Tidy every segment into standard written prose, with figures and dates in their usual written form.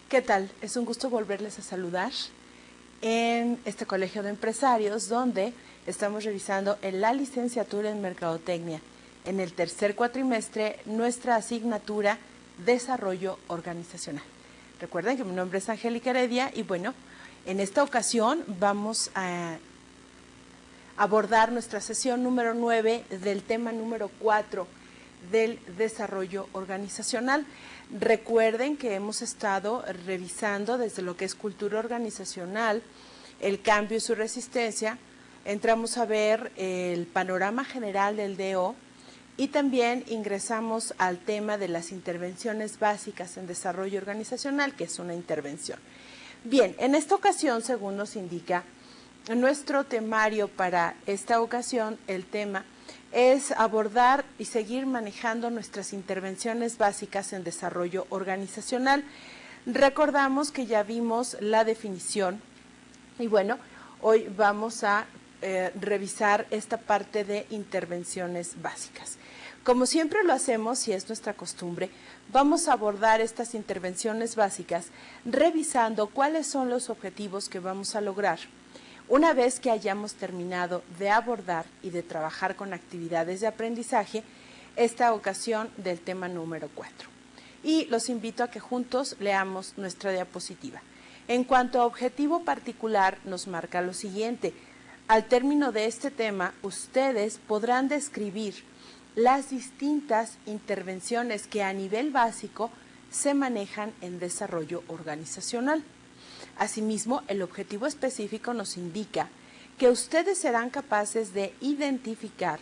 ¿Qué tal? Es un gusto volverles a saludar en este Colegio de Empresarios, donde estamos revisando en la licenciatura en Mercadotecnia, en el tercer cuatrimestre, nuestra asignatura Desarrollo Organizacional. Recuerden que mi nombre es Angélica Heredia y bueno, en esta ocasión vamos a abordar nuestra sesión número 9 del tema número 4 del desarrollo organizacional. Recuerden que hemos estado revisando desde lo que es cultura organizacional, el cambio y su resistencia. Entramos a ver el panorama general del DO y también ingresamos al tema de las intervenciones básicas en desarrollo organizacional, que es una intervención. Bien, en esta ocasión, según nos indica nuestro temario para esta ocasión, el tema es abordar y seguir manejando nuestras intervenciones básicas en desarrollo organizacional. Recordamos que ya vimos la definición y bueno, hoy vamos a revisar esta parte de intervenciones básicas. Como siempre lo hacemos, y es nuestra costumbre, vamos a abordar estas intervenciones básicas revisando cuáles son los objetivos que vamos a lograr una vez que hayamos terminado de abordar y de trabajar con actividades de aprendizaje esta ocasión del tema número 4. Y los invito a que juntos leamos nuestra diapositiva. En cuanto a objetivo particular, nos marca lo siguiente. Al término de este tema, ustedes podrán describir las distintas intervenciones que a nivel básico se manejan en desarrollo organizacional. Asimismo, el objetivo específico nos indica que ustedes serán capaces de identificar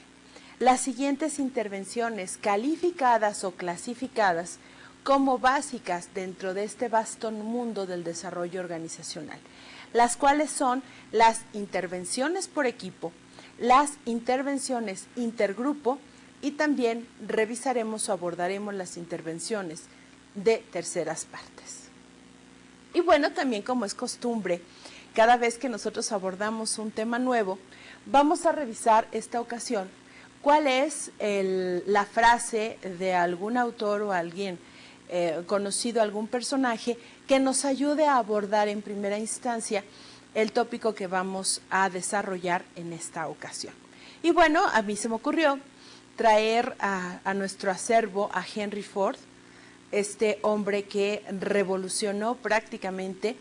las siguientes intervenciones calificadas o clasificadas como básicas dentro de este vasto mundo del desarrollo organizacional, las cuales son las intervenciones por equipo, las intervenciones intergrupo y también revisaremos o abordaremos las intervenciones de terceras partes. Y bueno, también como es costumbre, cada vez que nosotros abordamos un tema nuevo, vamos a revisar esta ocasión cuál es la frase de algún autor o alguien conocido, algún personaje, que nos ayude a abordar en primera instancia el tópico que vamos a desarrollar en esta ocasión. Y bueno, a mí se me ocurrió traer a nuestro acervo a Henry Ford, este hombre que revolucionó prácticamente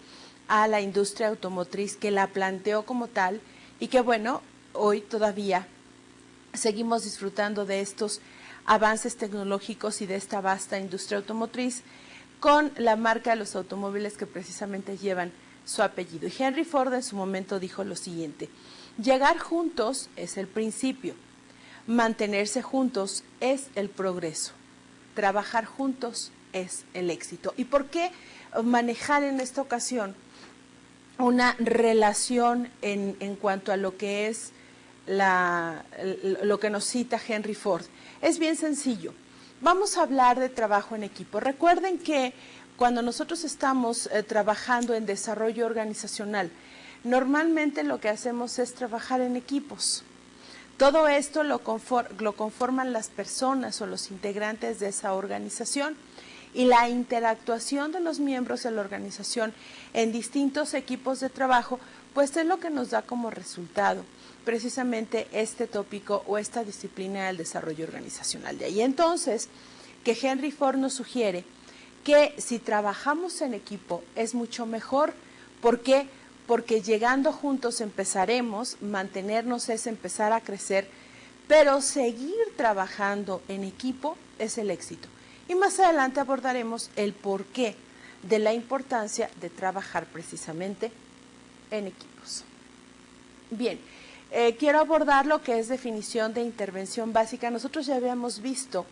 a la industria automotriz, que la planteó como tal y que bueno, hoy todavía seguimos disfrutando de estos avances tecnológicos y de esta vasta industria automotriz con la marca de los automóviles que precisamente llevan su apellido. Y Henry Ford en su momento dijo lo siguiente: llegar juntos es el principio, mantenerse juntos es el progreso, trabajar juntos es el éxito. ¿Y por qué manejar en esta ocasión una relación en cuanto a lo que es lo que nos cita Henry Ford? Es bien sencillo. Vamos a hablar de trabajo en equipo. Recuerden que cuando nosotros estamos trabajando en desarrollo organizacional, normalmente lo que hacemos es trabajar en equipos. Todo esto lo conforman las personas o los integrantes de esa organización, y la interactuación de los miembros de la organización en distintos equipos de trabajo, pues es lo que nos da como resultado precisamente este tópico o esta disciplina del desarrollo organizacional. De ahí entonces que Henry Ford nos sugiere que si trabajamos en equipo es mucho mejor. ¿Por qué? Porque llegando juntos empezaremos, mantenernos es empezar a crecer, pero seguir trabajando en equipo es el éxito. Y más adelante abordaremos el porqué de la importancia de trabajar precisamente en equipos. Bien, quiero abordar lo que es definición de intervención básica. Nosotros ya habíamos visto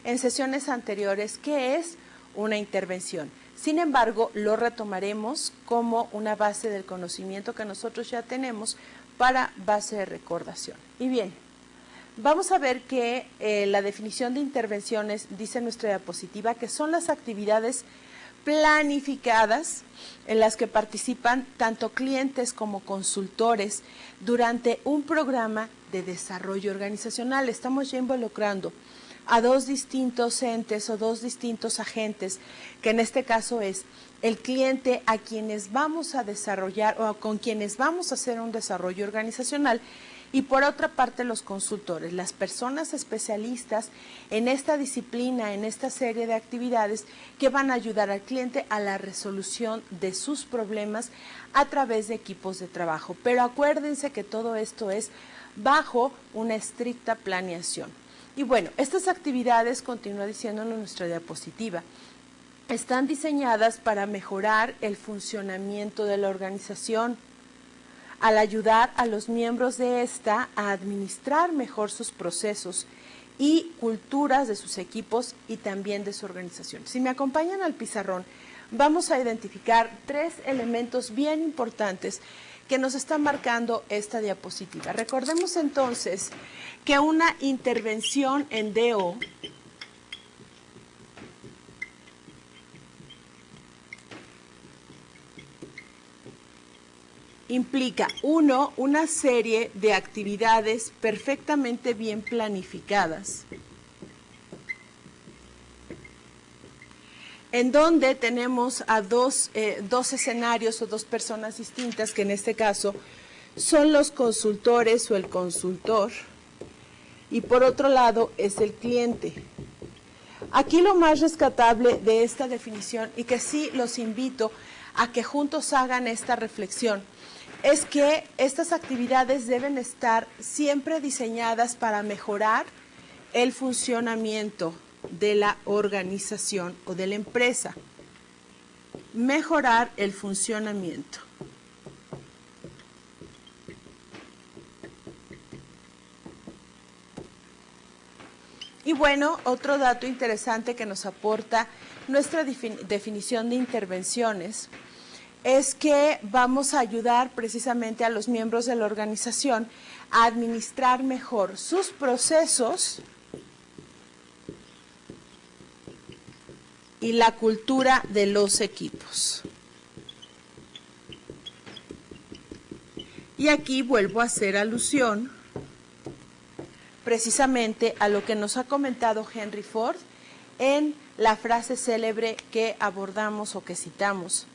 en sesiones anteriores qué es una intervención. Sin embargo, lo retomaremos como una base del conocimiento que nosotros ya tenemos para base de recordación. Y bien, vamos a ver que la definición de intervenciones dice nuestra diapositiva que son las actividades planificadas en las que participan tanto clientes como consultores durante un programa de desarrollo organizacional. Estamos ya involucrando a dos distintos entes o dos distintos agentes, que en este caso es el cliente a quienes vamos a desarrollar o con quienes vamos a hacer un desarrollo organizacional, y por otra parte los consultores, las personas especialistas en esta disciplina, en esta serie de actividades que van a ayudar al cliente a la resolución de sus problemas a través de equipos de trabajo. Pero acuérdense que todo esto es bajo una estricta planeación. Y bueno, estas actividades, continúa diciéndonos nuestra diapositiva, están diseñadas para mejorar el funcionamiento de la organización, al ayudar a los miembros de esta a administrar mejor sus procesos y culturas de sus equipos y también de su organización. Si me acompañan al pizarrón, vamos a identificar 3 elementos bien importantes que nos está marcando esta diapositiva. Recordemos entonces que una intervención en DO implica, uno, una serie de actividades perfectamente bien planificadas, en donde tenemos a dos escenarios o dos personas distintas, que en este caso son los consultores o el consultor, y por otro lado es el cliente. Aquí lo más rescatable de esta definición, y que sí los invito a que juntos hagan esta reflexión, es que estas actividades deben estar siempre diseñadas para mejorar el funcionamiento de la organización o de la empresa. Mejorar el funcionamiento. Y bueno, otro dato interesante que nos aporta nuestra definición de intervenciones es que vamos a ayudar precisamente a los miembros de la organización a administrar mejor sus procesos y la cultura de los equipos. Y aquí vuelvo a hacer alusión precisamente a lo que nos ha comentado Henry Ford en la frase célebre que abordamos o que citamos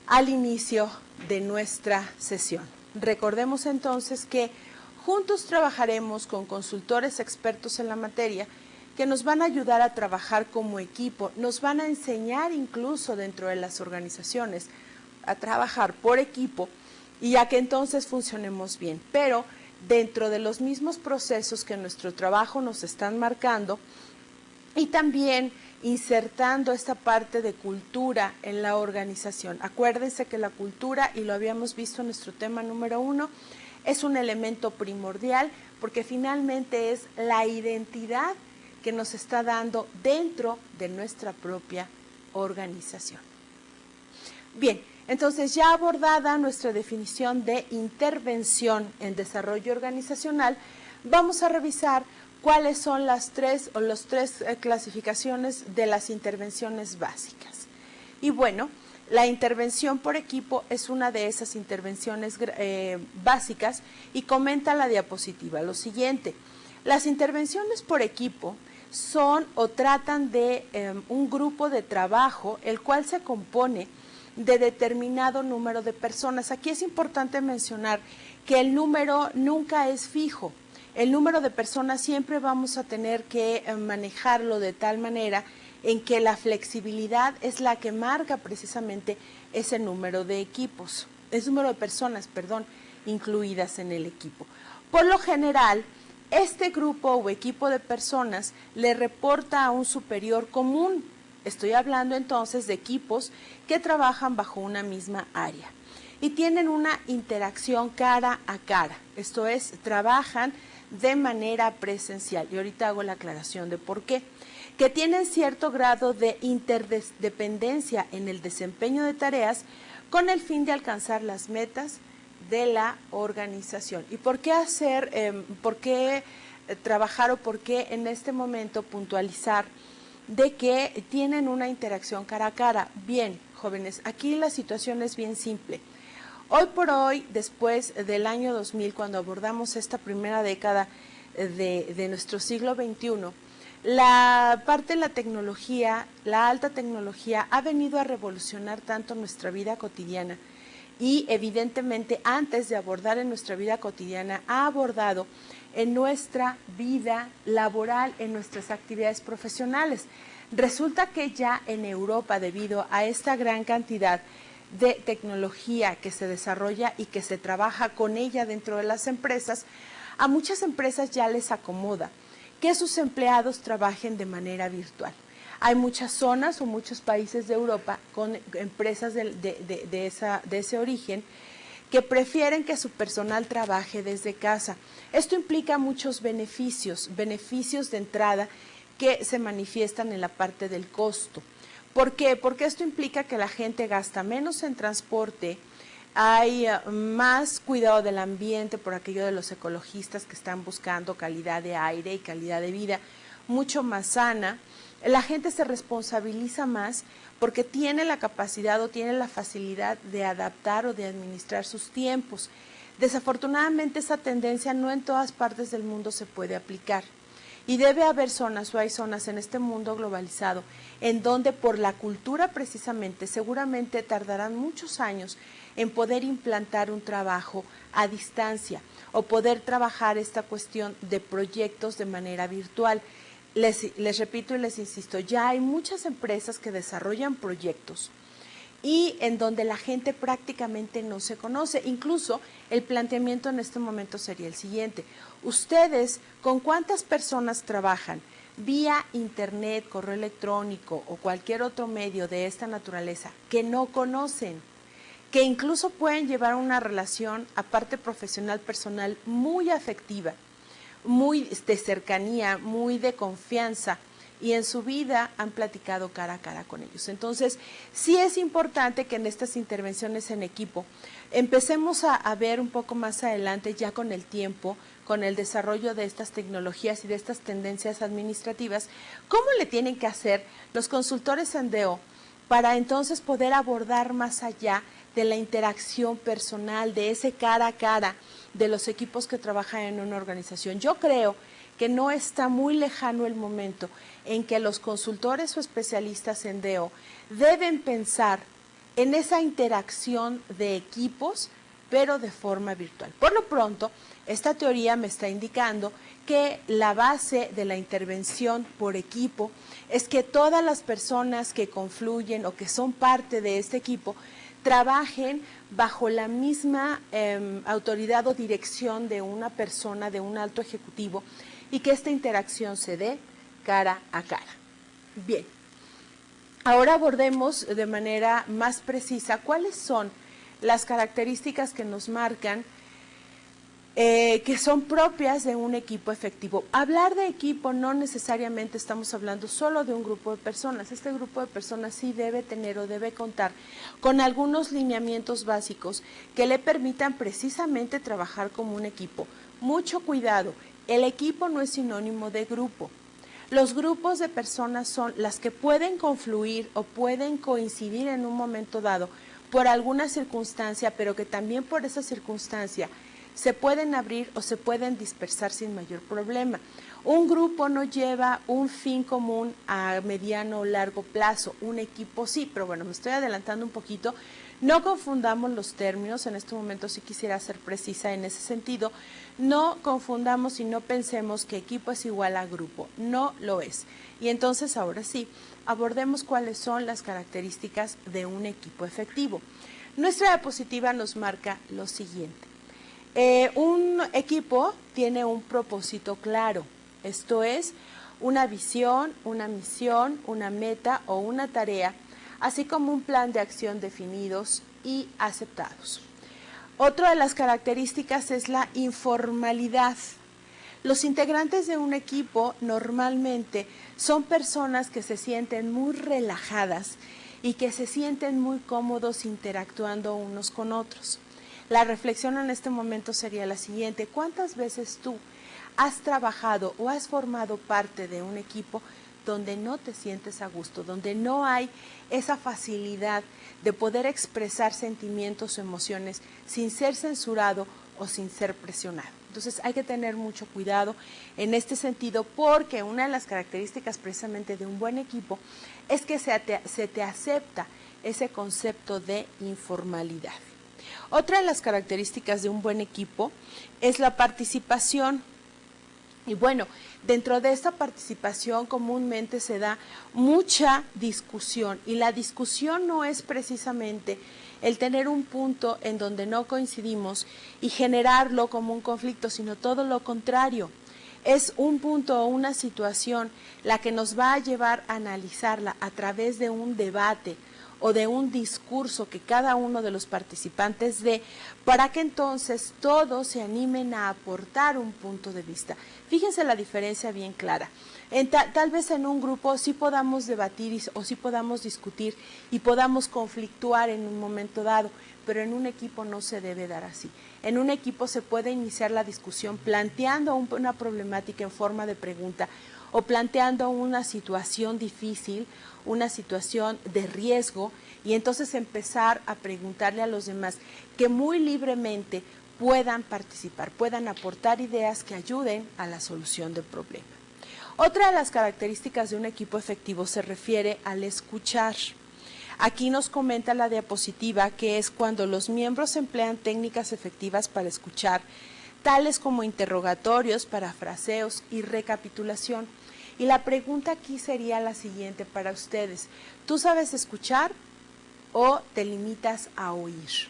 al inicio de nuestra sesión. Recordemos entonces que juntos trabajaremos con consultores expertos en la materia que nos van a ayudar a trabajar como equipo, nos van a enseñar incluso dentro de las organizaciones a trabajar por equipo y a que entonces funcionemos bien, pero dentro de los mismos procesos que nuestro trabajo nos están marcando y también insertando esta parte de cultura en la organización. Acuérdense que la cultura, y lo habíamos visto en nuestro tema número 1, es un elemento primordial porque finalmente es la identidad que nos está dando dentro de nuestra propia organización. Bien, entonces ya abordada nuestra definición de intervención en desarrollo organizacional, vamos a revisar cuáles son las tres clasificaciones de las intervenciones básicas. Y bueno, la intervención por equipo es una de esas intervenciones básicas y comenta la diapositiva lo siguiente. Las intervenciones por equipo son o tratan de un grupo de trabajo el cual se compone de determinado número de personas. Aquí es importante mencionar que el número nunca es fijo. El número de personas siempre vamos a tener que manejarlo de tal manera en que la flexibilidad es la que marca precisamente ese número de equipos, ese número de personas, perdón, incluidas en el equipo. Por lo general, este grupo o equipo de personas le reporta a un superior común. Estoy hablando entonces de equipos que trabajan bajo una misma área y tienen una interacción cara a cara, esto es, trabajan de manera presencial. Y ahorita hago la aclaración de por qué. Que tienen cierto grado de interdependencia en el desempeño de tareas con el fin de alcanzar las metas de la organización. ¿Y por qué trabajar o por qué en este momento puntualizar de que tienen una interacción cara a cara? Bien, jóvenes, aquí la situación es bien simple. Hoy por hoy, después del año 2000, cuando abordamos esta primera década de nuestro siglo XXI, La parte de la tecnología, la alta tecnología, ha venido a revolucionar tanto nuestra vida cotidiana y evidentemente antes de abordar en nuestra vida cotidiana, ha abordado en nuestra vida laboral, en nuestras actividades profesionales. Resulta que ya en Europa, debido a esta gran cantidad de tecnología que se desarrolla y que se trabaja con ella dentro de las empresas, a muchas empresas ya les acomoda que sus empleados trabajen de manera virtual. Hay muchas zonas o muchos países de Europa con empresas de ese origen que prefieren que su personal trabaje desde casa. Esto implica muchos beneficios de entrada que se manifiestan en la parte del costo. ¿Por qué? Porque esto implica que la gente gasta menos en transporte, hay más cuidado del ambiente por aquello de los ecologistas que están buscando calidad de aire y calidad de vida mucho más sana. La gente se responsabiliza más porque tiene la capacidad o tiene la facilidad de adaptar o de administrar sus tiempos. Desafortunadamente esa tendencia no en todas partes del mundo se puede aplicar. Y debe haber zonas o hay zonas en este mundo globalizado en donde por la cultura precisamente seguramente tardarán muchos años en poder implantar un trabajo a distancia o poder trabajar esta cuestión de proyectos de manera virtual. Les repito y les insisto, ya hay muchas empresas que desarrollan proyectos y en donde la gente prácticamente no se conoce. Incluso el planteamiento en este momento sería el siguiente. Ustedes, ¿con cuántas personas trabajan vía internet, correo electrónico o cualquier otro medio de esta naturaleza que no conocen? Que incluso pueden llevar una relación, aparte profesional, personal, muy afectiva, muy de cercanía, muy de confianza, y en su vida han platicado cara a cara con ellos. Entonces, sí es importante que en estas intervenciones en equipo empecemos a ver un poco más adelante, ya con el tiempo, con el desarrollo de estas tecnologías y de estas tendencias administrativas, cómo le tienen que hacer los consultores en DO para entonces poder abordar más allá de la interacción personal, de ese cara a cara de los equipos que trabajan en una organización. Yo creo que no está muy lejano el momento en que los consultores o especialistas en DO deben pensar en esa interacción de equipos, pero de forma virtual. Por lo pronto, esta teoría me está indicando que la base de la intervención por equipo es que todas las personas que confluyen o que son parte de este equipo trabajen bajo la misma autoridad o dirección de una persona, de un alto ejecutivo, y que esta interacción se dé cara a cara. Bien, ahora abordemos de manera más precisa cuáles son las características que nos marcan que son propias de un equipo efectivo. Hablar de equipo no necesariamente estamos hablando solo de un grupo de personas. Este grupo de personas sí debe tener o debe contar con algunos lineamientos básicos que le permitan precisamente trabajar como un equipo. Mucho cuidado, el equipo no es sinónimo de grupo. Los grupos de personas son las que pueden confluir o pueden coincidir en un momento dado por alguna circunstancia, pero que también por esa circunstancia se pueden abrir o se pueden dispersar sin mayor problema. Un grupo no lleva un fin común a mediano o largo plazo, un equipo sí, pero bueno, me estoy adelantando un poquito. No confundamos los términos, en este momento sí quisiera ser precisa en ese sentido. No confundamos y no pensemos que equipo es igual a grupo, no lo es. Y entonces ahora sí, abordemos cuáles son las características de un equipo efectivo. Nuestra diapositiva nos marca lo siguiente. Un equipo tiene un propósito claro, esto es, una visión, una misión, una meta o una tarea, así como un plan de acción definidos y aceptados. Otra de las características es la informalidad. Los integrantes de un equipo normalmente son personas que se sienten muy relajadas y que se sienten muy cómodos interactuando unos con otros. La reflexión en este momento sería la siguiente: ¿cuántas veces tú has trabajado o has formado parte de un equipo donde no te sientes a gusto, donde no hay esa facilidad de poder expresar sentimientos o emociones sin ser censurado o sin ser presionado? Entonces hay que tener mucho cuidado en este sentido, porque una de las características precisamente de un buen equipo es que se te acepta ese concepto de informalidad. Otra de las características de un buen equipo es la participación. Y bueno, dentro de esta participación comúnmente se da mucha discusión, y la discusión no es precisamente el tener un punto en donde no coincidimos y generarlo como un conflicto, sino todo lo contrario. Es un punto o una situación la que nos va a llevar a analizarla a través de un debate o de un discurso que cada uno de los participantes dé, para que entonces todos se animen a aportar un punto de vista. Fíjense la diferencia bien clara. Tal vez en un grupo sí podamos debatir o sí podamos discutir y podamos conflictuar en un momento dado, pero en un equipo no se debe dar así. En un equipo se puede iniciar la discusión planteando una problemática en forma de pregunta o planteando una situación difícil, una situación de riesgo, y entonces empezar a preguntarle a los demás que muy libremente puedan participar, puedan aportar ideas que ayuden a la solución del problema. Otra de las características de un equipo efectivo se refiere al escuchar. Aquí nos comenta la diapositiva que es cuando los miembros emplean técnicas efectivas para escuchar, tales como interrogatorios, parafraseos y recapitulación. Y la pregunta aquí sería la siguiente para ustedes: ¿tú sabes escuchar o te limitas a oír?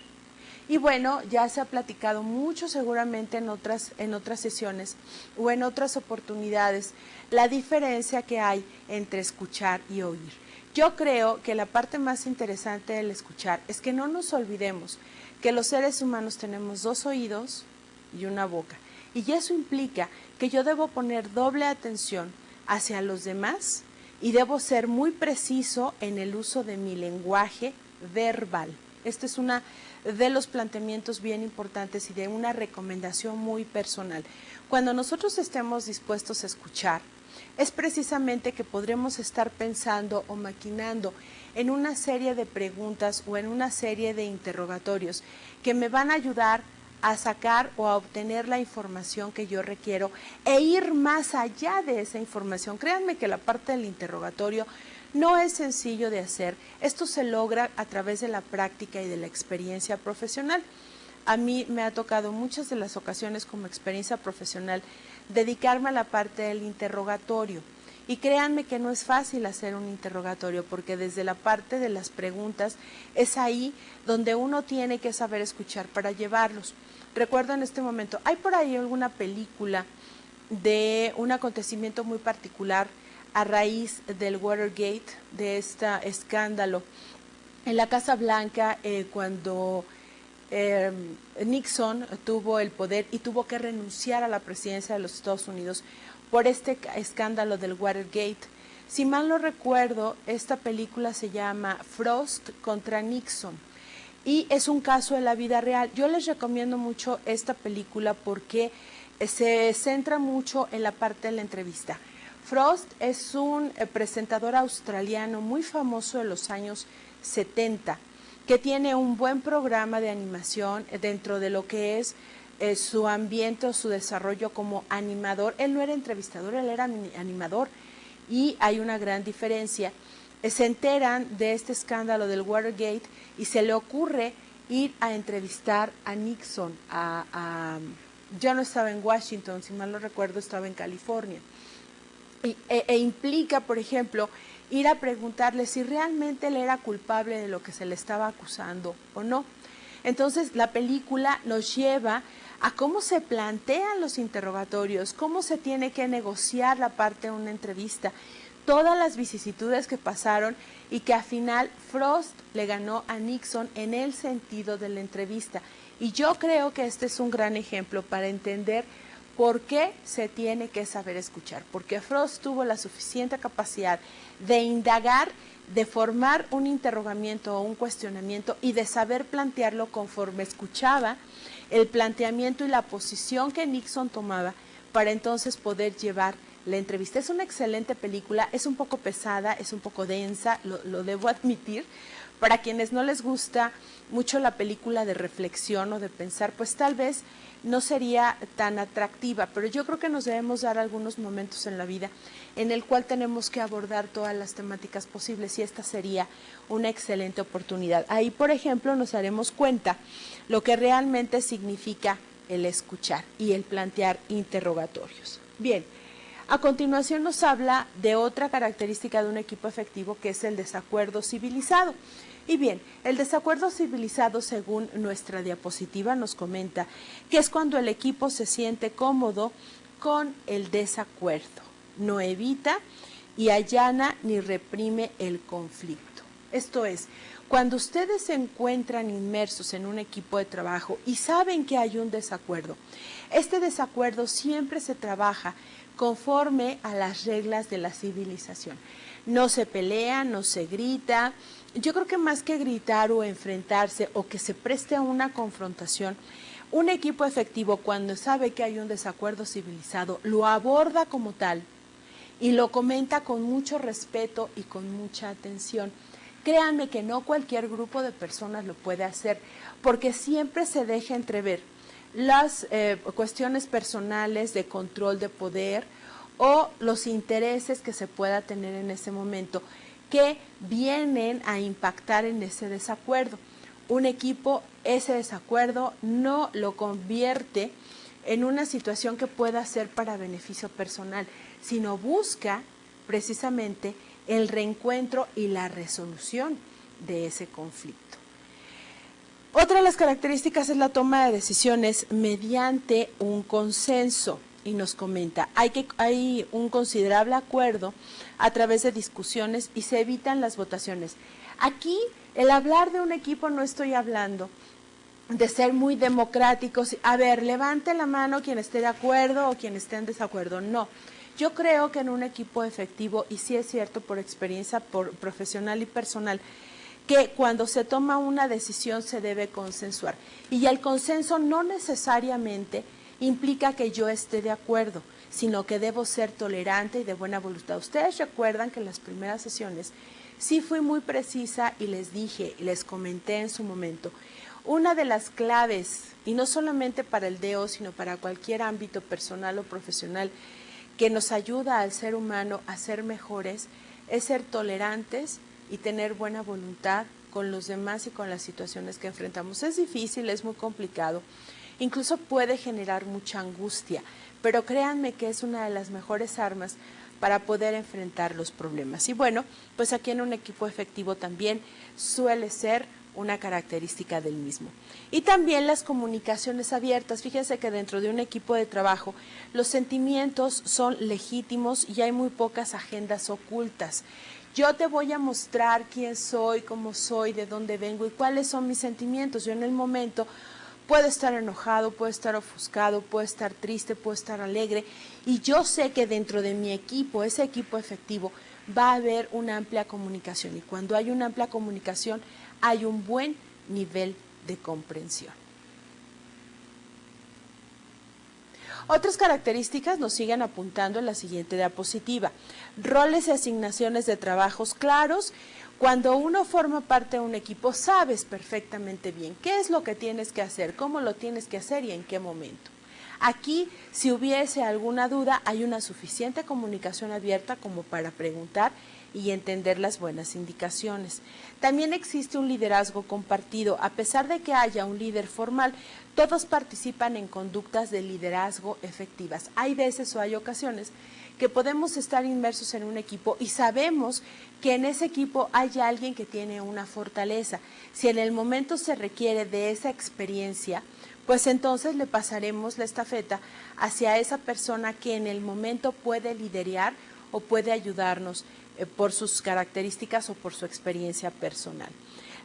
Y bueno, ya se ha platicado mucho seguramente en otras sesiones o en otras oportunidades la diferencia que hay entre escuchar y oír. Yo creo que la parte más interesante del escuchar es que no nos olvidemos que los seres humanos tenemos 2 oídos y una boca, y eso implica que yo debo poner doble atención hacia los demás y debo ser muy preciso en el uso de mi lenguaje verbal. Este es uno de los planteamientos bien importantes y de una recomendación muy personal. Cuando nosotros estemos dispuestos a escuchar, es precisamente que podremos estar pensando o maquinando en una serie de preguntas o en una serie de interrogatorios que me van a ayudar a sacar o a obtener la información que yo requiero e ir más allá de esa información. Créanme que la parte del interrogatorio no es sencillo de hacer. Esto se logra a través de la práctica y de la experiencia profesional. A mí me ha tocado muchas de las ocasiones como experiencia profesional dedicarme a la parte del interrogatorio. Y créanme que no es fácil hacer un interrogatorio, porque desde la parte de las preguntas es ahí donde uno tiene que saber escuchar para llevarlos. Recuerdo en este momento, hay por ahí alguna película de un acontecimiento muy particular a raíz del Watergate, de este escándalo en la Casa Blanca, cuando Nixon tuvo el poder y tuvo que renunciar a la presidencia de los Estados Unidos por este escándalo del Watergate. Si mal no recuerdo, esta película se llama Frost contra Nixon y es un caso de la vida real. Yo les recomiendo mucho esta película porque se centra mucho en la parte de la entrevista. Frost es un presentador australiano muy famoso de los años 70, que tiene un buen programa de animación dentro de lo que es su ambiente o su desarrollo como animador. Él no era entrevistador, él era animador, y hay una gran diferencia. Se enteran de este escándalo del Watergate y se le ocurre ir a entrevistar a Nixon. Yo no estaba en Washington, si mal no recuerdo, estaba en California. E implica, por ejemplo, ir a preguntarle si realmente él era culpable de lo que se le estaba acusando o no. Entonces, la película nos lleva a cómo se plantean los interrogatorios, cómo se tiene que negociar la parte de una entrevista, todas las vicisitudes que pasaron y que al final Frost le ganó a Nixon en el sentido de la entrevista. Y yo creo que este es un gran ejemplo para entender por qué se tiene que saber escuchar, porque Frost tuvo la suficiente capacidad de indagar, de formar un interrogamiento o un cuestionamiento y de saber plantearlo conforme escuchaba el planteamiento y la posición que Nixon tomaba para entonces poder llevar la entrevista. Es una excelente película, es un poco pesada, es un poco densa, lo debo admitir. Para quienes no les gusta mucho la película de reflexión o de pensar, pues tal vez no sería tan atractiva, pero yo creo que nos debemos dar algunos momentos en la vida en el cual tenemos que abordar todas las temáticas posibles y esta sería una excelente oportunidad. Ahí, por ejemplo, nos daremos cuenta lo que realmente significa el escuchar y el plantear interrogatorios. Bien, a continuación nos habla de otra característica de un equipo efectivo que es el desacuerdo civilizado. Y bien, el desacuerdo civilizado, según nuestra diapositiva, nos comenta que es cuando el equipo se siente cómodo con el desacuerdo, no evita y allana ni reprime el conflicto. Esto es, cuando ustedes se encuentran inmersos en un equipo de trabajo y saben que hay un desacuerdo, este desacuerdo siempre se trabaja conforme a las reglas de la civilización. No se pelea, no se grita. Yo creo que más que gritar o enfrentarse o que se preste a una confrontación, un equipo efectivo cuando sabe que hay un desacuerdo civilizado lo aborda como tal y lo comenta con mucho respeto y con mucha atención. Créanme que no cualquier grupo de personas lo puede hacer porque siempre se deja entrever las cuestiones personales de control de poder o los intereses que se pueda tener en ese momento que vienen a impactar en ese desacuerdo. Un equipo ese desacuerdo no lo convierte en una situación que pueda ser para beneficio personal, sino busca precisamente el reencuentro y la resolución de ese conflicto. Otra de las características es la toma de decisiones mediante un consenso y nos comenta, hay un considerable acuerdo a través de discusiones y se evitan las votaciones. Aquí, el hablar de un equipo no estoy hablando de ser muy democráticos, a ver, levante la mano quien esté de acuerdo o quien esté en desacuerdo, no. Yo creo que en un equipo efectivo, y sí es cierto por experiencia profesional y personal, que cuando se toma una decisión se debe consensuar. Y el consenso no necesariamente implica que yo esté de acuerdo, sino que debo ser tolerante y de buena voluntad. Ustedes recuerdan que en las primeras sesiones sí fui muy precisa y les dije, les comenté en su momento, una de las claves, y no solamente para el DEO, sino para cualquier ámbito personal o profesional, que nos ayuda al ser humano a ser mejores, es ser tolerantes y tener buena voluntad con los demás y con las situaciones que enfrentamos. Es difícil, es muy complicado, incluso puede generar mucha angustia, pero créanme que es una de las mejores armas para poder enfrentar los problemas. Y bueno, pues aquí en un equipo efectivo también suele ser una característica del mismo. Y también las comunicaciones abiertas. Fíjense que dentro de un equipo de trabajo los sentimientos son legítimos y hay muy pocas agendas ocultas. Yo te voy a mostrar quién soy, cómo soy, de dónde vengo y cuáles son mis sentimientos. Yo en el momento puedo estar enojado, puedo estar ofuscado, puedo estar triste, puedo estar alegre y yo sé que dentro de mi equipo, ese equipo efectivo, va a haber una amplia comunicación y cuando hay una amplia comunicación hay un buen nivel de comprensión. Otras características nos siguen apuntando en la siguiente diapositiva. Roles y asignaciones de trabajos claros. Cuando uno forma parte de un equipo, sabes perfectamente bien qué es lo que tienes que hacer, cómo lo tienes que hacer y en qué momento. Aquí, si hubiese alguna duda, hay una suficiente comunicación abierta como para preguntar y entender las buenas indicaciones. También existe un liderazgo compartido. A pesar de que haya un líder formal, todos participan en conductas de liderazgo efectivas. Hay veces o hay ocasiones que podemos estar inmersos en un equipo y sabemos que en ese equipo hay alguien que tiene una fortaleza. Si en el momento se requiere de esa experiencia, pues entonces le pasaremos la estafeta hacia esa persona que en el momento puede liderar o puede ayudarnos por sus características o por su experiencia personal.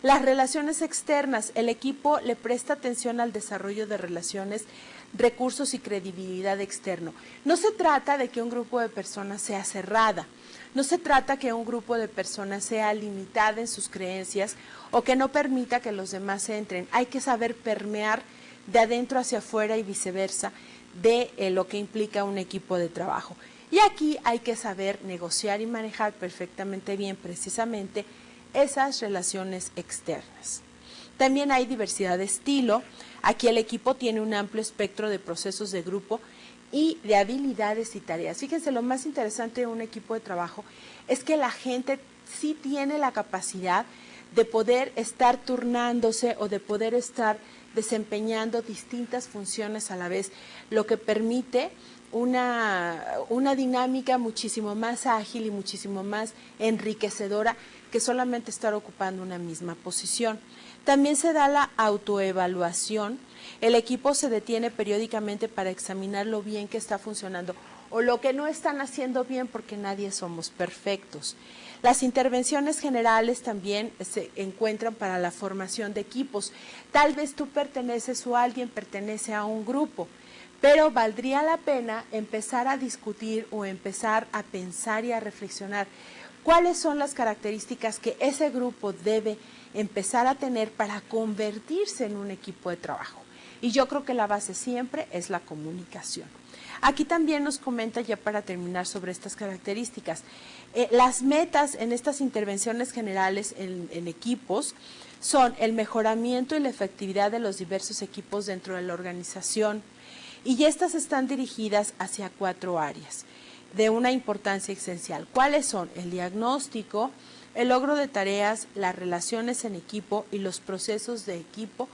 Las relaciones externas, el equipo le presta atención al desarrollo de relaciones, recursos y credibilidad externo. No se trata de que un grupo de personas sea cerrada, no se trata que un grupo de personas sea limitada en sus creencias o que no permita que los demás entren. Hay que saber permear de adentro hacia afuera y viceversa de lo que implica un equipo de trabajo. Y aquí hay que saber negociar y manejar perfectamente bien precisamente esas relaciones externas. También hay diversidad de estilo. Aquí el equipo tiene un amplio espectro de procesos de grupo y de habilidades y tareas. Fíjense, lo más interesante de un equipo de trabajo es que la gente sí tiene la capacidad de poder estar turnándose o de poder estar desempeñando distintas funciones a la vez, lo que permite una dinámica muchísimo más ágil y muchísimo más enriquecedora que solamente estar ocupando una misma posición. También se da la autoevaluación. El equipo se detiene periódicamente para examinar lo bien que está funcionando o lo que no están haciendo bien, porque nadie somos perfectos. Las intervenciones generales también se encuentran para la formación de equipos. Tal vez tú perteneces o alguien pertenece a un grupo, pero valdría la pena empezar a discutir o empezar a pensar y a reflexionar cuáles son las características que ese grupo debe empezar a tener para convertirse en un equipo de trabajo. Y yo creo que la base siempre es la comunicación. Aquí también nos comenta, ya para terminar, sobre estas características. Las metas en estas intervenciones generales en equipos son el mejoramiento y la efectividad de los diversos equipos dentro de la organización, y estas están dirigidas hacia 4 áreas de una importancia esencial. ¿Cuáles son? El diagnóstico, el logro de tareas, las relaciones en equipo y los procesos de equipo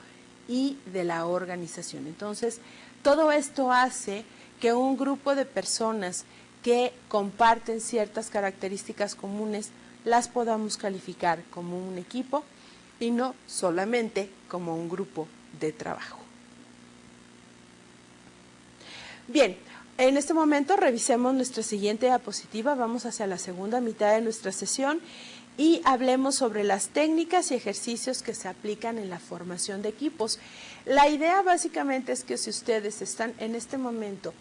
y de la organización. Entonces, todo esto hace que un grupo de personas que comparten ciertas características comunes las podamos calificar como un equipo y no solamente como un grupo de trabajo. Bien, en este momento revisemos nuestra siguiente diapositiva. Vamos hacia la segunda mitad de nuestra sesión y hablemos sobre las técnicas y ejercicios que se aplican en la formación de equipos. La idea básicamente es que si ustedes están en este momento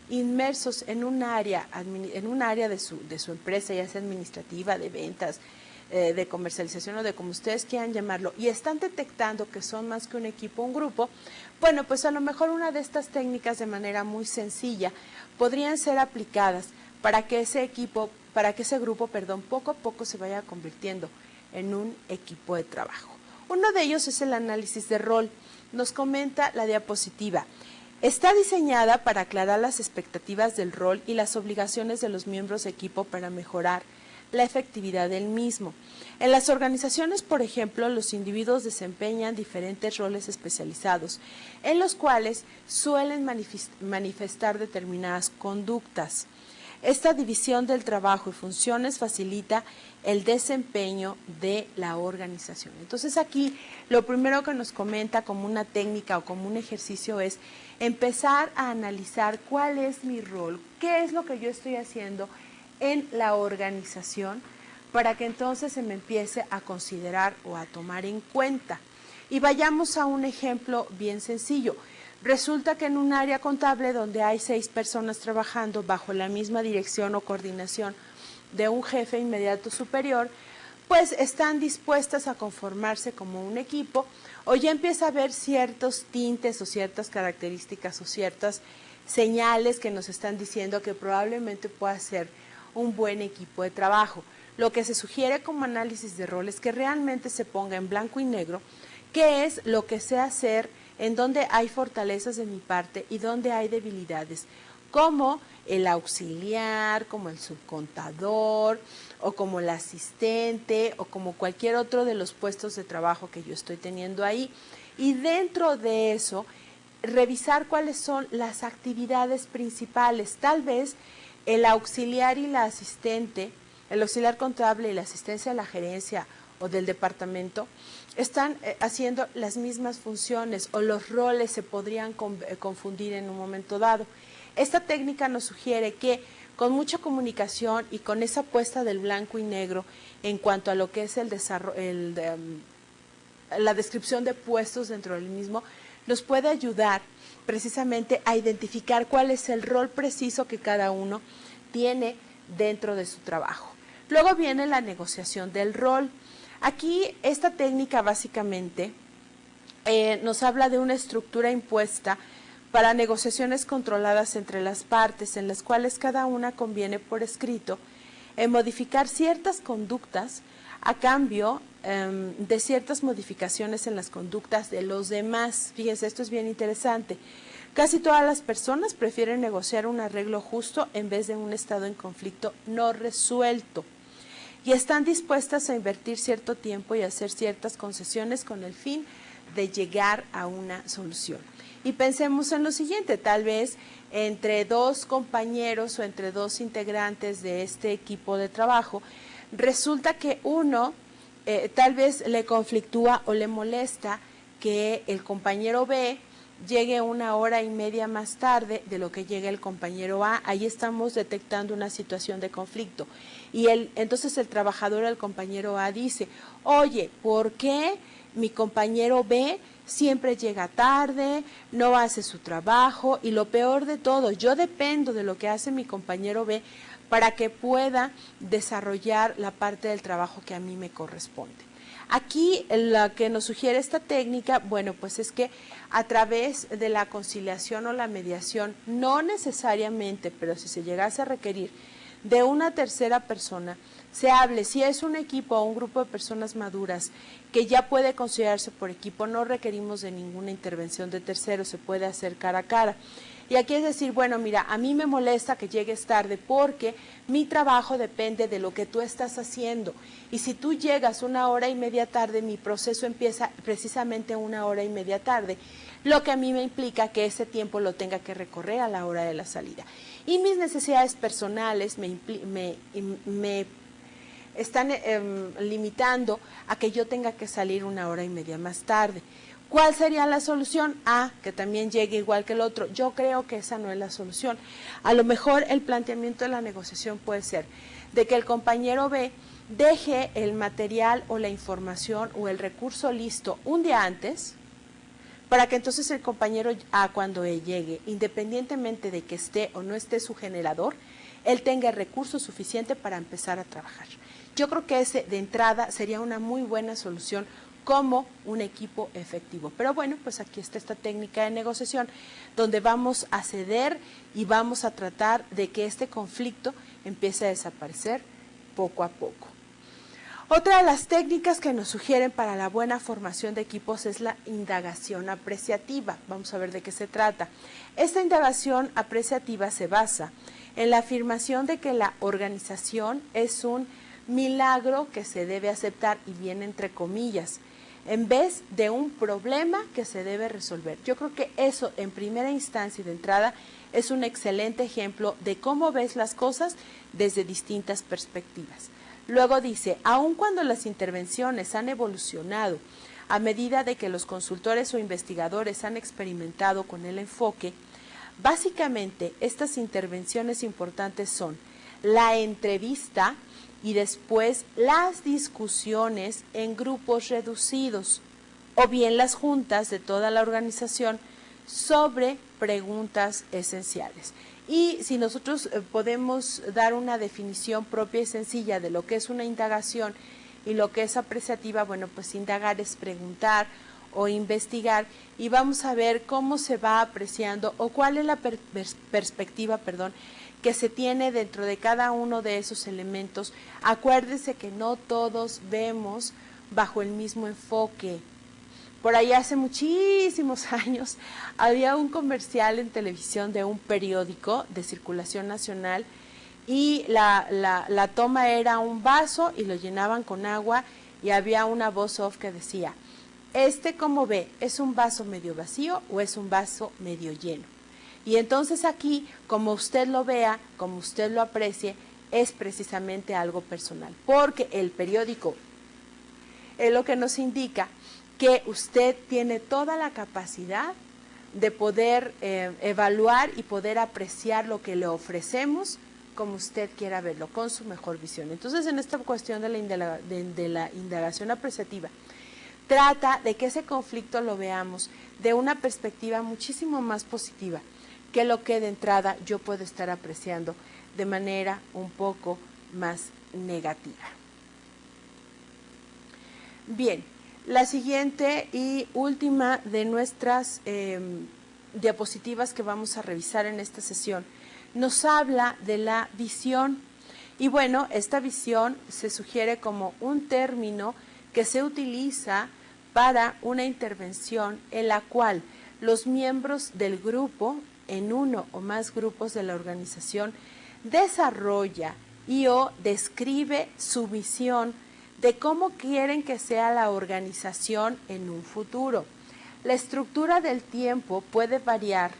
inmersos en un área de su empresa, ya sea administrativa, de ventas, de comercialización o de como ustedes quieran llamarlo, y están detectando que son más que un equipo, un grupo, bueno, pues a lo mejor una de estas técnicas de manera muy sencilla podrían ser aplicadas para que ese grupo, poco a poco se vaya convirtiendo en un equipo de trabajo. Uno de ellos es el análisis de rol. Nos comenta la diapositiva. Está diseñada para aclarar las expectativas del rol y las obligaciones de los miembros de equipo para mejorar la efectividad del mismo. En las organizaciones, por ejemplo, los individuos desempeñan diferentes roles especializados, en los cuales suelen manifestar determinadas conductas. Esta división del trabajo y funciones facilita el desempeño de la organización. Entonces aquí lo primero que nos comenta como una técnica o como un ejercicio es empezar a analizar cuál es mi rol, qué es lo que yo estoy haciendo en la organización para que entonces se me empiece a considerar o a tomar en cuenta. Y vayamos a un ejemplo bien sencillo. Resulta que en un área contable donde hay 6 personas trabajando bajo la misma dirección o coordinación de un jefe inmediato superior, pues están dispuestas a conformarse como un equipo, o ya empieza a haber ciertos tintes o ciertas características o ciertas señales que nos están diciendo que probablemente pueda ser un buen equipo de trabajo. Lo que se sugiere como análisis de rol es que realmente se ponga en blanco y negro qué es lo que sé hacer, en dónde hay fortalezas de mi parte y dónde hay debilidades, como el auxiliar, como el subcontador, o como el asistente, o como cualquier otro de los puestos de trabajo que yo estoy teniendo ahí. Y dentro de eso, revisar cuáles son las actividades principales. Tal vez el auxiliar y la asistente, el auxiliar contable y la asistencia de la gerencia o del departamento, están haciendo las mismas funciones o los roles se podrían confundir en un momento dado. Esta técnica nos sugiere que con mucha comunicación y con esa puesta del blanco y negro en cuanto a lo que es la descripción de puestos dentro del mismo, nos puede ayudar precisamente a identificar cuál es el rol preciso que cada uno tiene dentro de su trabajo. Luego viene la negociación del rol. Aquí esta técnica básicamente nos habla de una estructura impuesta para negociaciones controladas entre las partes, en las cuales cada una conviene por escrito en modificar ciertas conductas a cambio de ciertas modificaciones en las conductas de los demás. Fíjense, esto es bien interesante. Casi todas las personas prefieren negociar un arreglo justo en vez de un estado en conflicto no resuelto. Y están dispuestas a invertir cierto tiempo y hacer ciertas concesiones con el fin de llegar a una solución. Y pensemos en lo siguiente, tal vez entre dos compañeros o entre dos integrantes de este equipo de trabajo, resulta que uno tal vez le conflictúa o le molesta que el compañero B llegue 1 hora y media más tarde de lo que llega el compañero A. Ahí estamos detectando una situación de conflicto. Y entonces el trabajador, el compañero A, dice, oye, ¿por qué mi compañero B siempre llega tarde, no hace su trabajo? Y lo peor de todo, yo dependo de lo que hace mi compañero B para que pueda desarrollar la parte del trabajo que a mí me corresponde. Aquí la que nos sugiere esta técnica, bueno, pues es que a través de la conciliación o la mediación, no necesariamente, pero si se llegase a requerir de una tercera persona, se hable, si es un equipo o un grupo de personas maduras que ya puede considerarse por equipo, no requerimos de ninguna intervención de terceros, se puede hacer cara a cara. Y aquí es decir, bueno, mira, a mí me molesta que llegues tarde porque mi trabajo depende de lo que tú estás haciendo. Y si tú llegas 1 hora y media tarde, mi proceso empieza precisamente 1 hora y media tarde, lo que a mí me implica que ese tiempo lo tenga que recorrer a la hora de la salida. Y mis necesidades personales me están limitando a que yo tenga que salir 1 hora y media más tarde. ¿Cuál sería la solución? Que también llegue igual que el otro. Yo creo que esa no es la solución. A lo mejor el planteamiento de la negociación puede ser de que el compañero B deje el material o la información o el recurso listo un día antes, para que entonces el compañero A, cuando él llegue, independientemente de que esté o no esté su generador, él tenga el recurso suficiente para empezar a trabajar. Yo creo que ese de entrada sería una muy buena solución como un equipo efectivo. Pero bueno, pues aquí está esta técnica de negociación donde vamos a ceder y vamos a tratar de que este conflicto empiece a desaparecer poco a poco. Otra de las técnicas que nos sugieren para la buena formación de equipos es la indagación apreciativa. Vamos a ver de qué se trata. Esta indagación apreciativa se basa en la afirmación de que la organización es un milagro que se debe aceptar, y viene entre comillas, en vez de un problema que se debe resolver. Yo creo que eso en primera instancia y de entrada es un excelente ejemplo de cómo ves las cosas desde distintas perspectivas. Luego dice, aun cuando las intervenciones han evolucionado a medida de que los consultores o investigadores han experimentado con el enfoque, básicamente estas intervenciones importantes son la entrevista y después las discusiones en grupos reducidos o bien las juntas de toda la organización sobre preguntas esenciales. Y si nosotros podemos dar una definición propia y sencilla de lo que es una indagación y lo que es apreciativa, bueno, pues indagar es preguntar o investigar, y vamos a ver cómo se va apreciando o cuál es la perspectiva, que se tiene dentro de cada uno de esos elementos. Acuérdense que no todos vemos bajo el mismo enfoque. Por ahí hace muchísimos años había un comercial en televisión de un periódico de circulación nacional y la toma era un vaso y lo llenaban con agua y había una voz off que decía, ¿cómo ve? ¿Es un vaso medio vacío o es un vaso medio lleno? Y entonces aquí, como usted lo vea, como usted lo aprecie, es precisamente algo personal, porque el periódico es lo que nos indica que usted tiene toda la capacidad de poder evaluar y poder apreciar lo que le ofrecemos como usted quiera verlo, con su mejor visión. Entonces, en esta cuestión de la indagación apreciativa, trata de que ese conflicto lo veamos de una perspectiva muchísimo más positiva que lo que de entrada yo puedo estar apreciando de manera un poco más negativa. Bien, la siguiente y última de nuestras diapositivas que vamos a revisar en esta sesión nos habla de la visión. Y bueno, esta visión se sugiere como un término que se utiliza para una intervención en la cual los miembros del grupo, en uno o más grupos de la organización, desarrolla y o describe su visión de cómo quieren que sea la organización en un futuro. La estructura del tiempo puede variar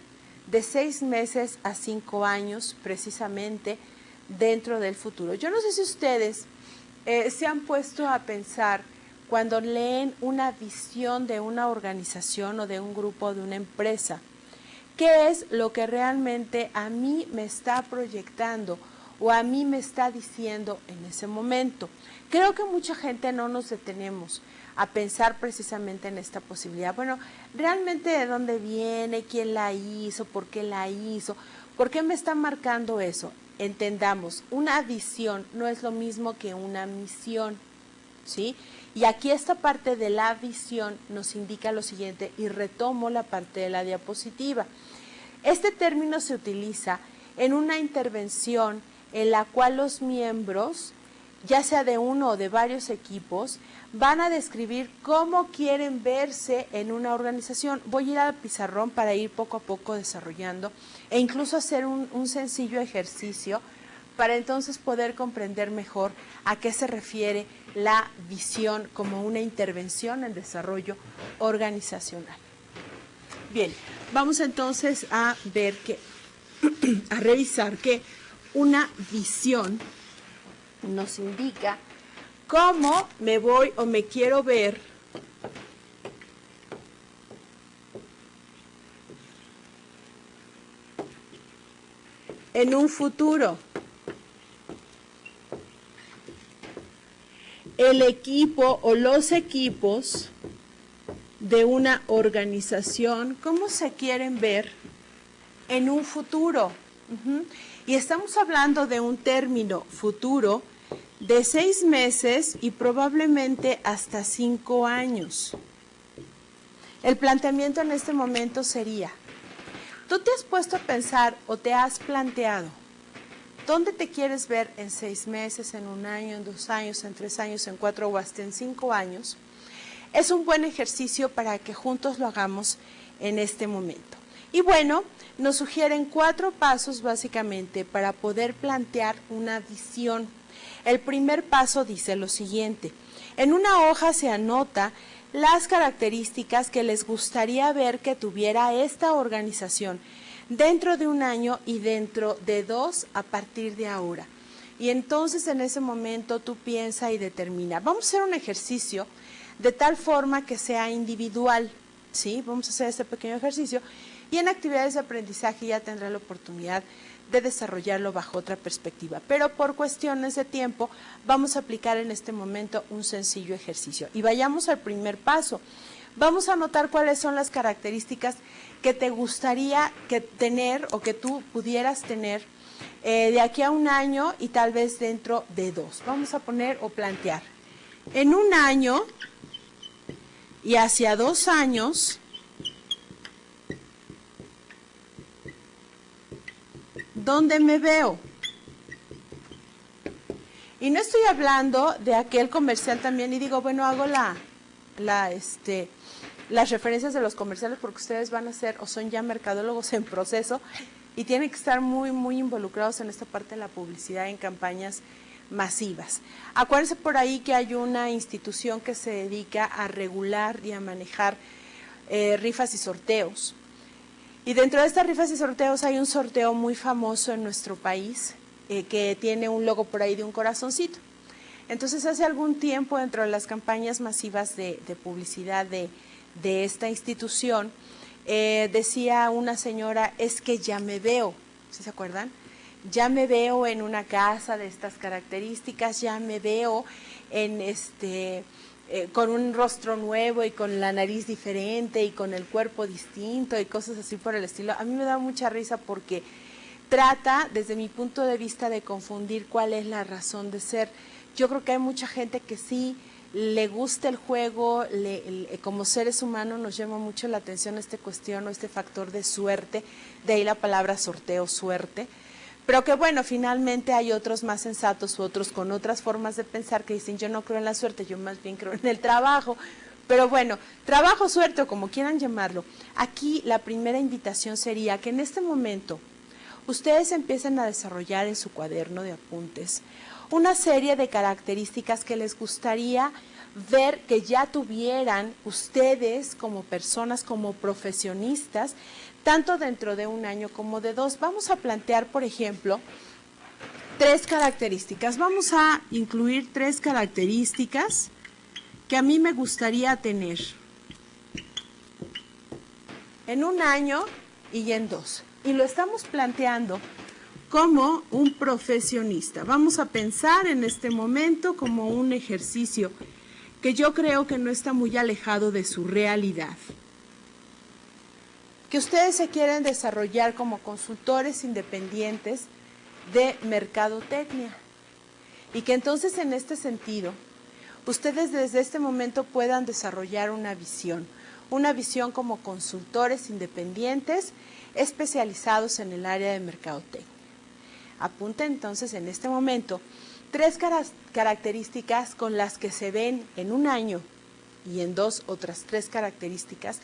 de 6 meses a 5 años precisamente dentro del futuro. Yo no sé si ustedes se han puesto a pensar cuando leen una visión de una organización o de un grupo o de una empresa, ¿qué es lo que realmente a mí me está proyectando o a mí me está diciendo en ese momento? Creo que mucha gente no nos detenemos a pensar precisamente en esta posibilidad. Bueno, realmente de dónde viene, quién la hizo, por qué me está marcando eso. Entendamos, una visión no es lo mismo que una misión, ¿sí? Y aquí esta parte de la visión nos indica lo siguiente, y retomo la parte de la diapositiva. Este término se utiliza en una intervención en la cual los miembros, ya sea de uno o de varios equipos, van a describir cómo quieren verse en una organización. Voy a ir al pizarrón para ir poco a poco desarrollando e incluso hacer un sencillo ejercicio para entonces poder comprender mejor a qué se refiere la visión como una intervención en desarrollo organizacional. Bien, vamos entonces a ver a revisar que una visión nos indica cómo me voy o me quiero ver en un futuro. El equipo o los equipos de una organización, cómo se quieren ver en un futuro. Y estamos hablando de un término futuro de 6 meses y probablemente hasta 5 años. El planteamiento en este momento sería, ¿tú te has puesto a pensar o te has planteado dónde te quieres ver en 6 meses, en 1 año, en 2 años, en 3 años, en 4 o hasta en 5 años? Es un buen ejercicio para que juntos lo hagamos en este momento. Y bueno, nos sugieren 4 pasos básicamente para poder plantear una visión. El primer paso dice lo siguiente: en una hoja se anota las características que les gustaría ver que tuviera esta organización dentro de 1 año y dentro de 2 a partir de ahora. Y entonces en ese momento tú piensa y determina. Vamos a hacer un ejercicio de tal forma que sea individual, ¿sí? Vamos a hacer este pequeño ejercicio y en actividades de aprendizaje ya tendrá la oportunidad de desarrollarlo bajo otra perspectiva. Pero por cuestiones de tiempo vamos a aplicar en este momento un sencillo ejercicio. Y vayamos al primer paso. Vamos a anotar cuáles son las características que te gustaría tener o que tú pudieras tener de aquí a 1 año y tal vez dentro de 2. Vamos a poner o plantear. En 1 año y hacia 2 años, ¿dónde me veo? Y no estoy hablando de aquel comercial también, y digo, bueno, hago las referencias de los comerciales porque ustedes van a ser o son ya mercadólogos en proceso y tienen que estar muy, muy involucrados en esta parte de la publicidad en campañas masivas. Acuérdense por ahí que hay una institución que se dedica a regular y a manejar rifas y sorteos. Y dentro de estas rifas y sorteos hay un sorteo muy famoso en nuestro país que tiene un logo por ahí de un corazoncito. Entonces hace algún tiempo dentro de las campañas masivas de publicidad de esta institución decía una señora, es que ya me veo, ¿sí se acuerdan? Ya me veo en una casa de estas características, ya me veo en con un rostro nuevo y con la nariz diferente y con el cuerpo distinto y cosas así por el estilo. A mí me da mucha risa porque trata, desde mi punto de vista, de confundir cuál es la razón de ser. Yo creo que hay mucha gente que sí le gusta el juego, como seres humanos nos llama mucho la atención esta cuestión o este factor de suerte, de ahí la palabra sorteo, suerte. Pero que bueno, finalmente hay otros más sensatos, otros con otras formas de pensar que dicen, yo no creo en la suerte, yo más bien creo en el trabajo. Pero bueno, trabajo, suerte o como quieran llamarlo, aquí la primera invitación sería que en este momento ustedes empiecen a desarrollar en su cuaderno de apuntes una serie de características que les gustaría ver que ya tuvieran ustedes como personas, como profesionistas, tanto dentro de un año como de 2. Vamos a plantear, por ejemplo, 3 características. Vamos a incluir 3 características que a mí me gustaría tener en un año y en 2. Y lo estamos planteando como un profesionista. Vamos a pensar en este momento como un ejercicio que yo creo que no está muy alejado de su realidad. Que ustedes se quieren desarrollar como consultores independientes de mercadotecnia y que entonces en este sentido ustedes desde este momento puedan desarrollar una visión como consultores independientes especializados en el área de mercadotecnia. Apunta entonces en este momento 3 características con las que se ven en un año y en 2 otras 3 características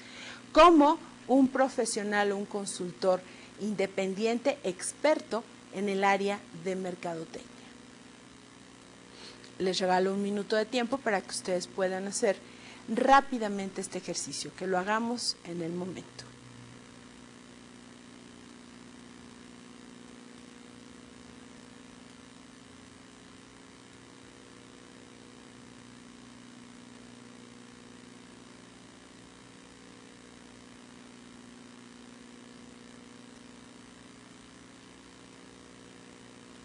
como un profesional o un consultor independiente experto en el área de mercadotecnia. Les regalo un minuto de tiempo para que ustedes puedan hacer rápidamente este ejercicio, que lo hagamos en el momento.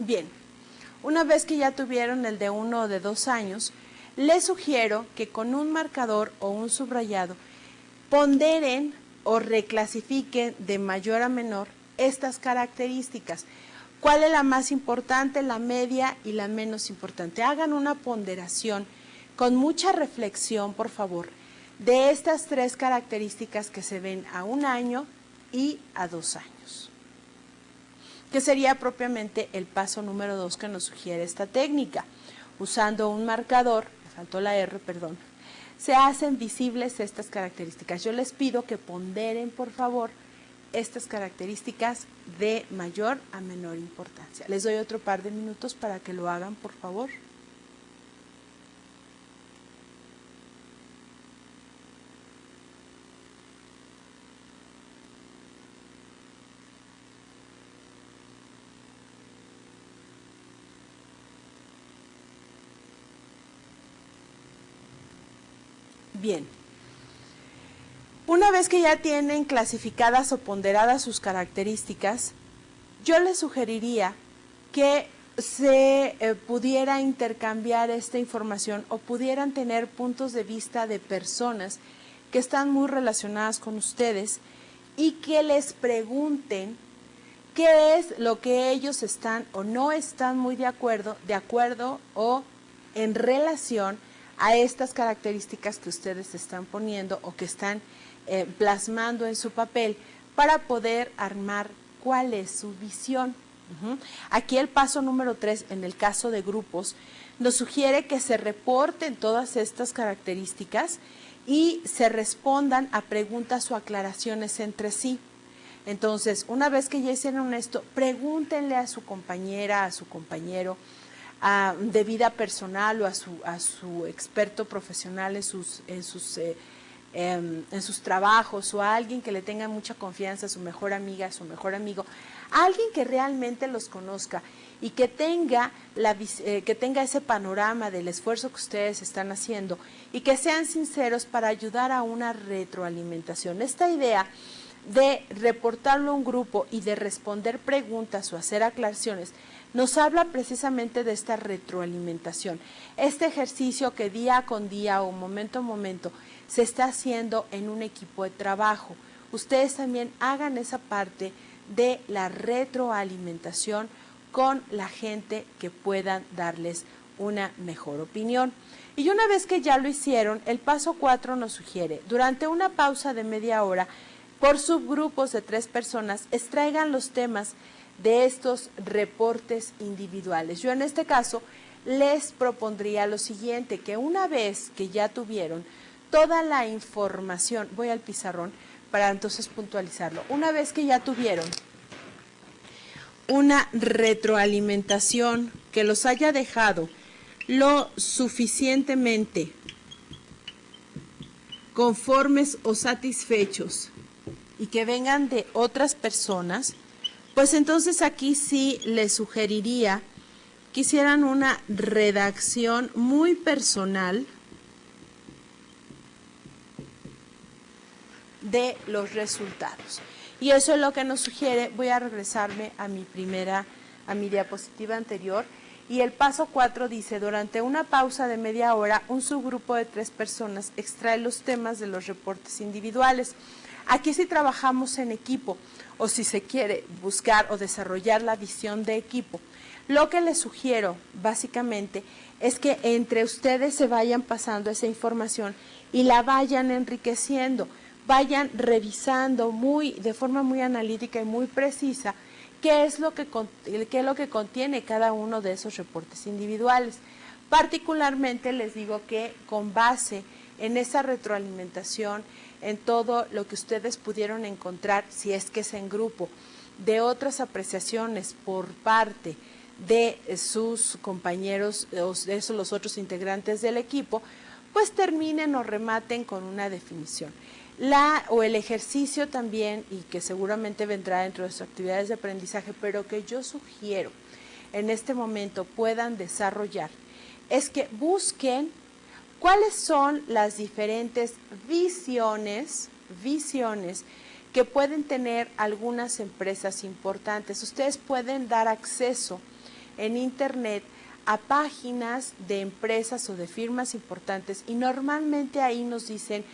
Bien, una vez que ya tuvieron el de 1 o de 2 años, les sugiero que con un marcador o un subrayado ponderen o reclasifiquen de mayor a menor estas características. ¿Cuál es la más importante, la media y la menos importante? Hagan una ponderación con mucha reflexión, por favor, de estas 3 características que se ven a 1 año y a 2 años. Que sería propiamente el paso número 2 que nos sugiere esta técnica. Usando un marcador, me faltó la R, perdón, se hacen visibles estas características. Yo les pido que ponderen, por favor, estas características de mayor a menor importancia. Les doy otro par de minutos para que lo hagan, por favor. Bien, una vez que ya tienen clasificadas o ponderadas sus características, yo les sugeriría que se pudiera intercambiar esta información o pudieran tener puntos de vista de personas que están muy relacionadas con ustedes y que les pregunten qué es lo que ellos están o no están muy de acuerdo o en relación a estas características que ustedes están poniendo o que están plasmando en su papel para poder armar cuál es su visión. Aquí el paso número 3, en el caso de grupos, nos sugiere que se reporten todas estas características y se respondan a preguntas o aclaraciones entre sí. Entonces, una vez que ya hicieron esto, pregúntenle a su compañera, a su compañero, de vida personal o a su experto profesional en sus trabajos o a alguien que le tenga mucha confianza, a su mejor amiga, a su mejor amigo, a alguien que realmente los conozca y que tenga ese panorama del esfuerzo que ustedes están haciendo y que sean sinceros para ayudar a una retroalimentación. Esta idea de reportarlo a un grupo y de responder preguntas o hacer aclaraciones nos habla precisamente de esta retroalimentación, este ejercicio que día con día o momento a momento se está haciendo en un equipo de trabajo. Ustedes también hagan esa parte de la retroalimentación con la gente que puedan darles una mejor opinión. Y una vez que ya lo hicieron, el paso 4 nos sugiere, durante una pausa de media hora, por subgrupos de 3 personas, extraigan los temas de estos reportes individuales. Yo en este caso les propondría lo siguiente, que una vez que ya tuvieron toda la información, voy al pizarrón para entonces puntualizarlo, una vez que ya tuvieron una retroalimentación que los haya dejado lo suficientemente conformes o satisfechos y que vengan de otras personas, pues entonces aquí sí les sugeriría que hicieran una redacción muy personal de los resultados. Y eso es lo que nos sugiere. Voy a regresarme a mi diapositiva anterior. Y el paso 4 dice, durante una pausa de media hora, un subgrupo de 3 personas extrae los temas de los reportes individuales. Aquí sí trabajamos en equipo, o si se quiere buscar o desarrollar la visión de equipo. Lo que les sugiero, básicamente, es que entre ustedes se vayan pasando esa información y la vayan enriqueciendo, vayan revisando de forma muy analítica y muy precisa qué es lo que contiene cada uno de esos reportes individuales. Particularmente les digo que con base en esa retroalimentación, en todo lo que ustedes pudieron encontrar, si es que es en grupo, de otras apreciaciones por parte de sus compañeros, de los otros integrantes del equipo, pues terminen o rematen con una definición. El ejercicio también, y que seguramente vendrá dentro de sus actividades de aprendizaje, pero que yo sugiero en este momento puedan desarrollar, es que busquen cuáles son las diferentes visiones que pueden tener algunas empresas importantes. Ustedes pueden dar acceso en Internet a páginas de empresas o de firmas importantes y normalmente ahí nos dicen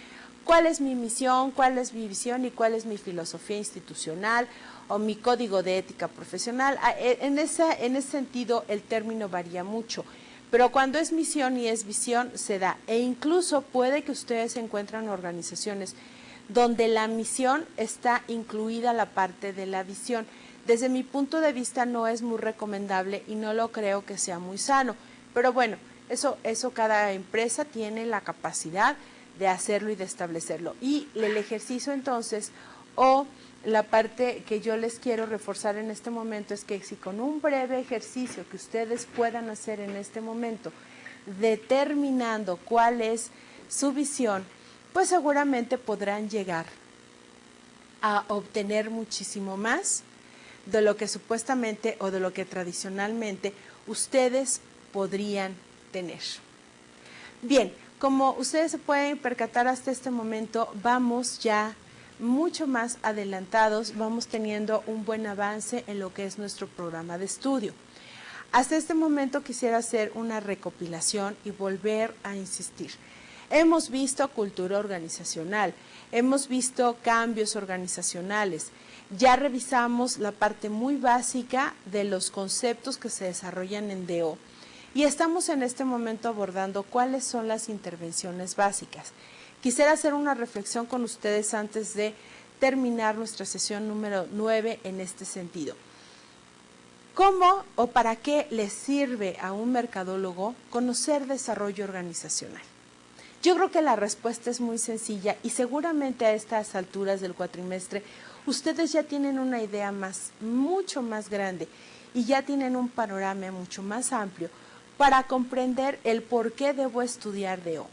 cuál es mi misión, cuál es mi visión y cuál es mi filosofía institucional o mi código de ética profesional. En ese sentido el término varía mucho, pero cuando es misión y es visión se da, e incluso puede que ustedes se encuentren organizaciones donde la misión está incluida la parte de la visión. Desde mi punto de vista no es muy recomendable y no lo creo que sea muy sano, pero bueno, eso cada empresa tiene la capacidad de hacerlo y de establecerlo. Y el ejercicio entonces, o la parte que yo les quiero reforzar en este momento, es que si con un breve ejercicio que ustedes puedan hacer en este momento, determinando cuál es su visión, pues seguramente podrán llegar a obtener muchísimo más de lo que supuestamente o de lo que tradicionalmente ustedes podrían tener. Bien, como ustedes se pueden percatar hasta este momento, vamos ya mucho más adelantados, vamos teniendo un buen avance en lo que es nuestro programa de estudio. Hasta este momento quisiera hacer una recopilación y volver a insistir. Hemos visto cultura organizacional, hemos visto cambios organizacionales, ya revisamos la parte muy básica de los conceptos que se desarrollan en DO y estamos en este momento abordando cuáles son las intervenciones básicas. Quisiera hacer una reflexión con ustedes antes de terminar nuestra sesión número 9 en este sentido. ¿Cómo o para qué le sirve a un mercadólogo conocer desarrollo organizacional? Yo creo que la respuesta es muy sencilla y seguramente a estas alturas del cuatrimestre ustedes ya tienen una idea mucho más grande y ya tienen un panorama mucho más amplio para comprender el por qué debo estudiar DO.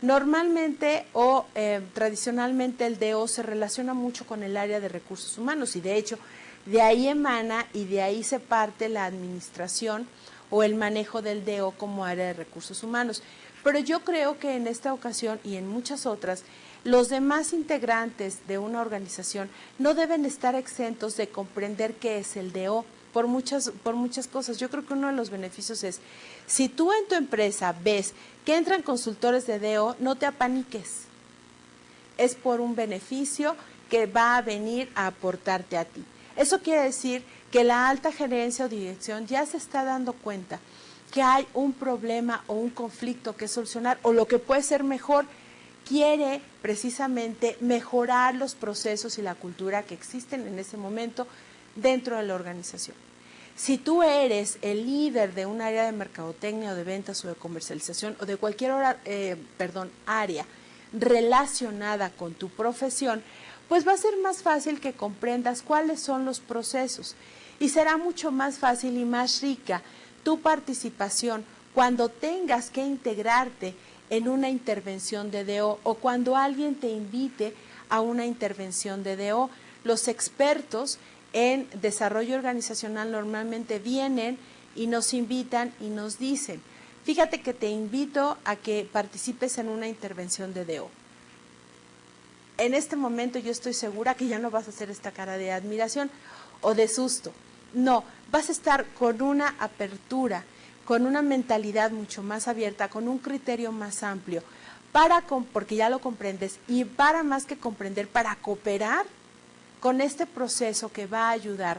Normalmente o tradicionalmente el DO se relaciona mucho con el área de recursos humanos y de hecho de ahí emana y de ahí se parte la administración o el manejo del DO como área de recursos humanos. Pero yo creo que en esta ocasión y en muchas otras, los demás integrantes de una organización no deben estar exentos de comprender qué es el DO por muchas cosas. Yo creo que uno de los beneficios es, si tú en tu empresa ves que entran consultores de DO, no te apaniques. Es por un beneficio que va a venir a aportarte a ti. Eso quiere decir que la alta gerencia o dirección ya se está dando cuenta que hay un problema o un conflicto que solucionar o lo que puede ser mejor, quiere precisamente mejorar los procesos y la cultura que existen en ese momento dentro de la organización. Si tú eres el líder de un área de mercadotecnia o de ventas o de comercialización o de cualquier área relacionada con tu profesión, pues va a ser más fácil que comprendas cuáles son los procesos y será mucho más fácil y más rica tu participación cuando tengas que integrarte en una intervención de DO o cuando alguien te invite a una intervención de DO. Los expertos en desarrollo organizacional normalmente vienen y nos invitan y nos dicen, fíjate que te invito a que participes en una intervención de DO. En este momento yo estoy segura que ya no vas a hacer esta cara de admiración o de susto. No, vas a estar con una apertura, con una mentalidad mucho más abierta, con un criterio más amplio, porque ya lo comprendes y para más que comprender, para cooperar con este proceso que va a ayudar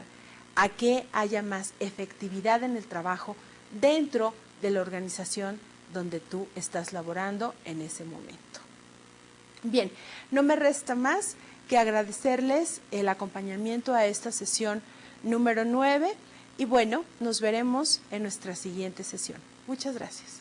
a que haya más efectividad en el trabajo dentro de la organización donde tú estás laborando en ese momento. Bien, no me resta más que agradecerles el acompañamiento a esta sesión número 9 y bueno, nos veremos en nuestra siguiente sesión. Muchas gracias.